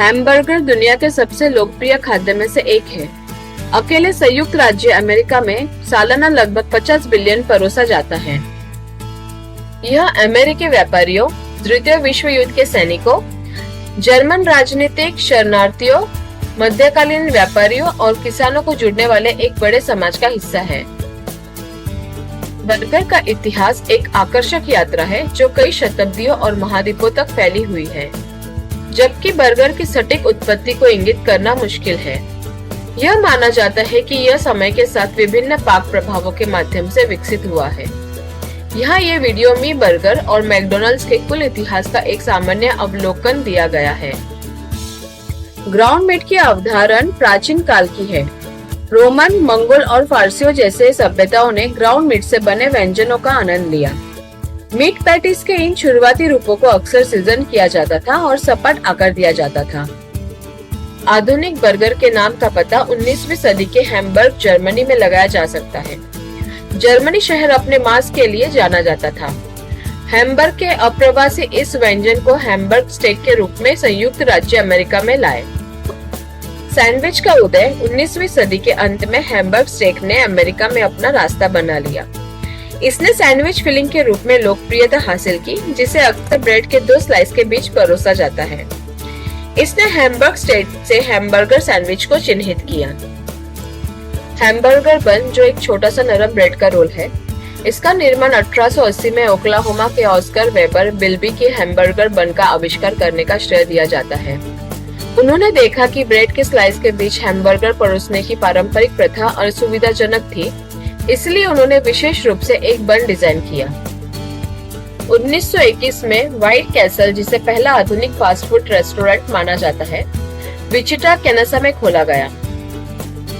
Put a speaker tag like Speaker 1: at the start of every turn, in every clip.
Speaker 1: Hamburger दुनिया के सबसे लोकप्रिय खाद्य में से एक है। अकेले संयुक्त राज्य अमेरिका में सालाना लगभग 50 बिलियन परोसा जाता है। यह अमेरिकी व्यापारियों, द्वितीय विश्व युद्ध के सैनिकों, जर्मन राजनीतिक शरणार्थियों, मध्यकालीन व्यापारियों और किसानों को जुड़ने वाले एक बड़े समाज का हिस्सा है। बर्गर का इतिहास एक आकर्षक यात्रा है जो कई शताब्दियों और महाद्वीपों तक फैली हुई है, जबकि बर्गर की सटीक उत्पत्ति को इंगित करना मुश्किल है। यह माना जाता है कि यह समय के साथ विभिन्न पाक प्रभावों के माध्यम से विकसित हुआ है। यहाँ ये वीडियो में बर्गर और मैकडॉनल्ड्स के कुल इतिहास का एक सामान्य अवलोकन दिया गया है। ग्राउंड मीट की अवधारणा प्राचीन काल की है। रोमन, मंगोल और फारसियों जैसे सभ्यताओं ने ग्राउंड मीट से बने व्यंजनों का आनंद लिया। मीट पैटीज के इन शुरुआती रूपों को अक्सर सीजन किया जाता था और सपाट आकार दिया जाता था। आधुनिक बर्गर के नाम का पता 19वीं सदी के हैम्बर्ग, जर्मनी में लगाया जा सकता है। जर्मनी शहर अपने मांस के लिए जाना जाता था। हैम्बर्ग के अप्रवासी इस व्यंजन को हैम्बर्ग स्टेक के रूप में संयुक्त राज्य अमेरिका में लाए। सैंडविच का उदय 19वीं सदी के अंत में हैम्बर्ग स्टेक ने अमेरिका में अपना रास्ता बना लिया। इसने सैंडविच फिलिंग के रूप में लोकप्रियता हासिल की, जिसे अक्सर ब्रेड के 2 स्लाइस के बीच परोसा जाता है। इसने हैम्बर्ग स्टेक से हैम्बर्गर सैंडविच को चिन्हित किया। हैम्बर्गर बन, जो एक छोटा सा नरम ब्रेड का रोल है, इसका निर्माण 1880 में ओक्लाहोमा के ऑस्कर वेबर बिल्बी के हैम्बर्गर बन का आविष्कार करने का श्रेय दिया जाता है। उन्होंने देखा कि ब्रेड के स्लाइस के बीच हैम्बर्गर परोसने की पारंपरिक प्रथा असुविधाजनक थी, इसलिए उन्होंने विशेष रूप से एक बन डिजाइन किया। 1921 में व्हाइट कैसल, जिसे पहला आधुनिक फास्ट फूड रेस्टोरेंट माना जाता है, विचिटा, कैनासा में खोला गया।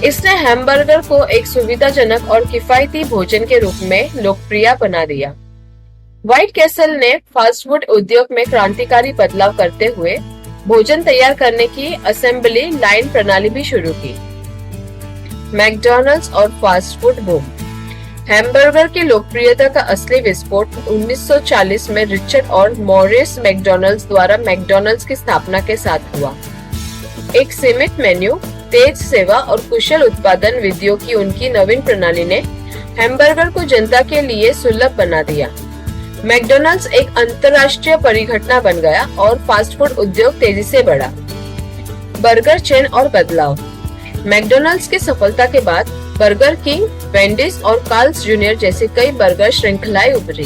Speaker 1: इसने हैम्बर्गर को एक सुविधाजनक और किफायती भोजन के रूप में लोकप्रिय बना दिया। व्हाइट कैसल ने फास्ट फूड उद्योग में क्रांतिकारी बदलाव करते हुए भोजन तैयार करने की असेंबली लाइन प्रणाली भी शुरू की। मैकडॉनल्ड्स और फास्ट फूड बूम। हैम्बर्गर की लोकप्रियता का असली विस्फोट 1940 में रिचर्ड और मॉरिस मैकडॉनल्ड्स द्वारा मैकडॉनल्ड्स की स्थापना के साथ हुआ। एक सीमित मेन्यू, तेज सेवा और कुशल उत्पादन विधियों की उनकी नवीन प्रणाली ने हैम्बर्गर को जनता के लिए सुलभ बना दिया। मैकडॉनल्ड्स एक अंतरराष्ट्रीय परिघटना बन गया और फास्ट फूड उद्योग तेजी से बढ़ा। बर्गर चेन और बदलाव। मैकडॉनल्ड्स की सफलता के बाद बर्गर किंग, वेंडीज और कार्ल्स जूनियर जैसी कई बर्गर श्रृंखलाएं उभरी।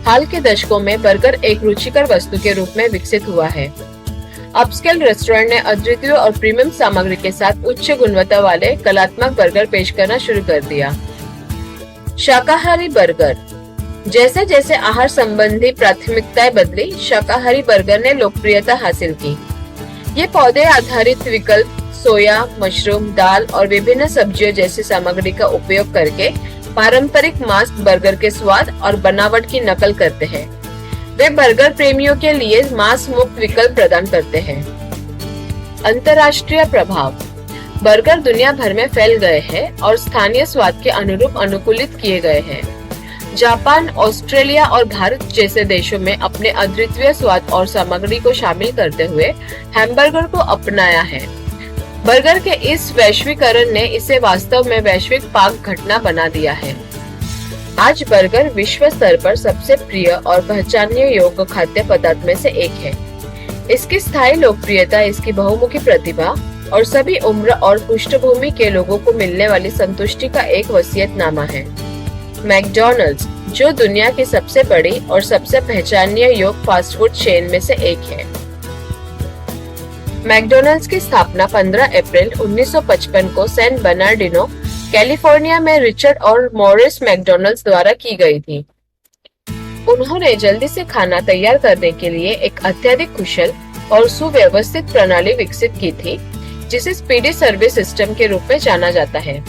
Speaker 1: हाल के दशकों में बर्गर एक रुचिकर वस्तु के रूप में विकसित हुआ है। अपस्केल रेस्टोरेंट ने अद्वितीय और प्रीमियम सामग्री के साथ उच्च गुणवत्ता वाले कलात्मक बर्गर पेश करना शुरू कर दिया। शाकाहारी बर्गर। जैसे जैसे आहार संबंधी प्राथमिकताएं बदली, शाकाहारी बर्गर ने लोकप्रियता हासिल की। ये पौधे आधारित विकल्प सोया, मशरूम, दाल और विभिन्न सब्जियों जैसी सामग्री का उपयोग करके पारंपरिक मांस बर्गर के स्वाद और बनावट की नकल करते हैं। वे बर्गर प्रेमियों के लिए मांस मुक्त विकल्प प्रदान करते हैं। अंतर्राष्ट्रीय प्रभाव। बर्गर दुनिया भर में फैल गए हैं और स्थानीय स्वाद के अनुरूप अनुकूलित किए गए हैं। जापान, ऑस्ट्रेलिया और भारत जैसे देशों में अपने अद्वितीय स्वाद और सामग्री को शामिल करते हुए हैम्बर्गर को अपनाया है। बर्गर के इस वैश्वीकरण ने इसे वास्तव में वैश्विक पाक घटना बना दिया है। आज बर्गर विश्व स्तर पर सबसे प्रिय और पहचानने योग्य खाद्य पदार्थ में से एक है। इसकी स्थायी लोकप्रियता, इसकी बहुमुखी प्रतिभा और सभी उम्र और पृष्ठभूमि के लोगों को मिलने वाली संतुष्टि का एक वसीयतनामा है। मैकडॉनल्ड्स, जो दुनिया की सबसे बड़ी और सबसे पहचानने योग्य फास्ट फूड चेन में से एक है। मैकडॉनल्ड्स की स्थापना 15 अप्रैल 1955 को सैन बर्नार्डिनो, कैलिफोर्निया में रिचर्ड और मॉरिस मैकडॉनल्ड्स द्वारा की गई थी। उन्होंने जल्दी से खाना तैयार करने के लिए एक अत्यधिक कुशल और सुव्यवस्थित प्रणाली विकसित की थी, जिसे स्पीडी सर्विस सिस्टम के रूप में जाना जाता है।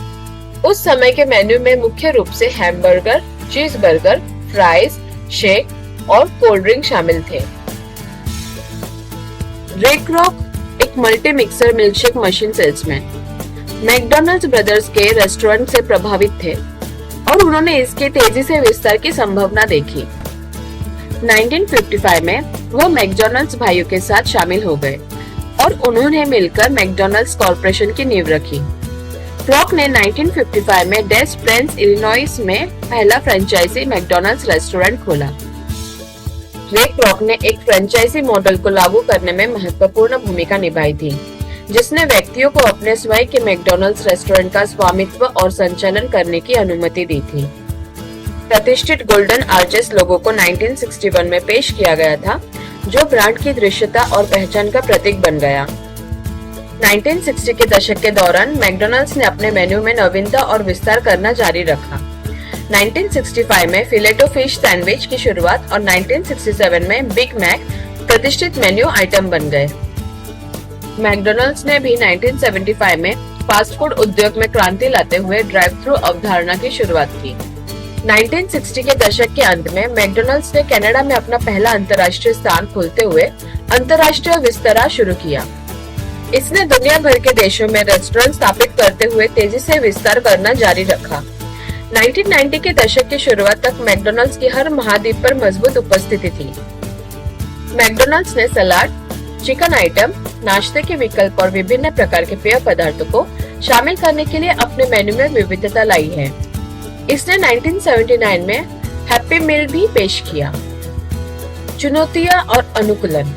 Speaker 1: उस समय के मेन्यू में मुख्य रूप से हैमबर्गर, चीज बर्गर, फ्राइज, शेक और कोल्ड ड्रिंक शामिल थे। रिक रॉक, एक multi mixer milkshake machine salesman, McDonald's brothers के रेस्टोरेंट से प्रभावित थे और उन्होंने इसके तेजी से विस्तार की संभावना देखी। 1955 में वह मैकडॉनल्ड्स भाइयों के साथ शामिल हो गए। और उन्होंने मिलकर मैकडॉनल्ड्स कॉर्पोरेशन की नींव रखी। क्रोक ने 1955 में डेस प्रेंस इलिनॉइस में पहला फ्रेंचाइजी मैकडॉनल्ड्स रेस्टोरेंट खोला। रे क्रोक ने एक फ्रेंचाइजी मॉडल को लागू करने में महत्वपूर्ण भूमिका निभाई थी, जिसने व्यक्तियों को अपने स्वयं के मैकडॉनल्ड्स रेस्टोरेंट का स्वामित्व और संचालन करने की अनुमति दी थी। प्रतिष्ठित गोल्डन आर्चेस लोगो को 1961 में पेश किया गया था, जो ब्रांड की दृश्यता और पहचान का प्रतीक बन गया। 1960 के दशक के दौरान मैकडॉनल्ड्स ने अपने मेन्यू में नवीनता और विस्तार करना जारी रखा। 1965 में फिलेटो फिश सैंडविच की शुरुआत और 1967 में बिग मैक प्रतिष्ठित मेन्यू आइटम बन गए। मैकडॉनल्ड्स ने भी 1975 में फास्ट फूड उद्योग में क्रांति लाते हुए ड्राइव थ्रू अवधारणा की शुरुआत की। 1960 के दशक के अंत में मैकडॉनल्ड्स ने कनाडा में अपना पहला अंतर्राष्ट्रीय स्थान खोलते हुए अंतर्राष्ट्रीय विस्तार शुरू किया। इसने दुनिया भर के देशों में रेस्टोरेंट स्थापित करते हुए तेजी से विस्तार करना जारी रखा। 1990 के दशक की शुरुआत तक मैकडॉनल्ड्स की हर महाद्वीप पर मजबूत उपस्थिति थी। मैकडॉनल्ड्स ने सलाद, चिकन आइटम, नाश्ते के विकल्प और विभिन्न प्रकार के पेय पदार्थों को शामिल करने के लिए अपने मेन्यू में विविधता लाई है। इसने 1979 में हैप्पी मील भी पेश किया। चुनौतियां और अनुकूलन।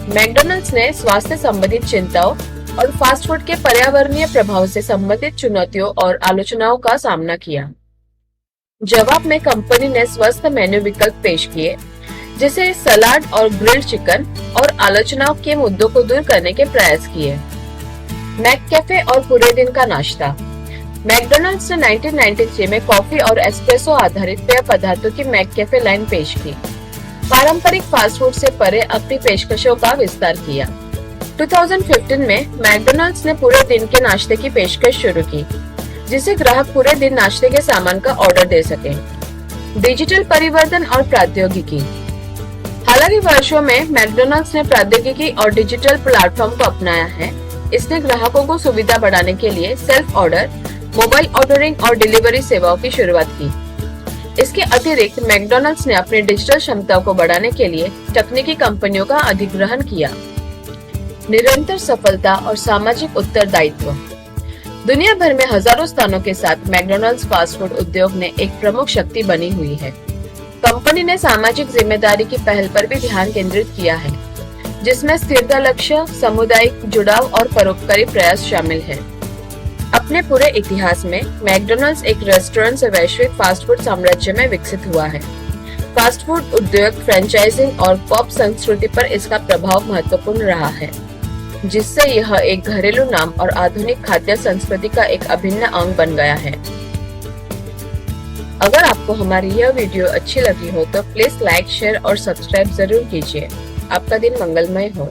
Speaker 1: मैकडॉनल्ड्स ने स्वास्थ्य संबंधित चिंताओं और फास्ट फूड के पर्यावरणीय प्रभाव से संबंधित चुनौतियों और आलोचनाओं का सामना किया। जवाब में कंपनी ने स्वस्थ मेन्यू विकल्प पेश किए, जैसे सलाद और ग्रिल्ड चिकन, और आलोचनाओं के मुद्दों को दूर करने के प्रयास किए। मैककैफे और पूरे दिन का नाश्ता। मैकडॉनल्ड्स ने 1993 में कॉफी और एस्प्रेसो आधारित पेय पदार्थों की मैककैफे लाइन पेश की। पारंपरिक फास्ट फूड से परे अपनी पेशकशों का विस्तार किया। 2015 में मैकडॉनल्ड्स ने पूरे दिन के नाश्ते की पेशकश शुरू की, जिसे ग्राहक पूरे दिन नाश्ते के सामान का ऑर्डर दे सके। डिजिटल परिवर्तन और प्रौद्योगिकी। हालांकि वर्षों में मैकडॉनल्ड्स ने प्रौद्योगिकी और डिजिटल प्लेटफॉर्म को अपनाया है। इसने ग्राहकों को सुविधा बढ़ाने के लिए सेल्फ ऑर्डर, मोबाइल ऑर्डरिंग और डिलीवरी सेवाओं की शुरुआत की। इसके अतिरिक्त मैकडॉनल्ड्स ने अपनी डिजिटल क्षमताओं को बढ़ाने के लिए तकनीकी कंपनियों का अधिग्रहण किया। निरंतर सफलता और सामाजिक उत्तरदायित्व। दुनिया भर में हजारों स्थानों के साथ मैकडॉनल्ड्स फास्ट फूड उद्योग ने एक प्रमुख शक्ति बनी हुई है। कंपनी ने सामाजिक जिम्मेदारी की पहल पर भी ध्यान केंद्रित किया है, जिसमें स्थिरता लक्ष्य, सामुदायिक जुड़ाव और परोपकारी प्रयास शामिल है। अपने पूरे इतिहास में मैकडॉनल्ड्स एक रेस्टोरेंट से वैश्विक फास्ट फूड साम्राज्य में विकसित हुआ है। फास्ट फूड उद्योग, फ्रेंचाइजिंग और पॉप संस्कृति पर इसका प्रभाव महत्वपूर्ण रहा है, जिससे यह एक घरेलू नाम और आधुनिक खाद्य संस्कृति का एक अभिन्न अंग बन गया है। अगर आपको हमारी यह वीडियो अच्छी लगी हो तो प्लीज लाइक, शेयर और सब्सक्राइब जरूर कीजिए। आपका दिन मंगलमय हो।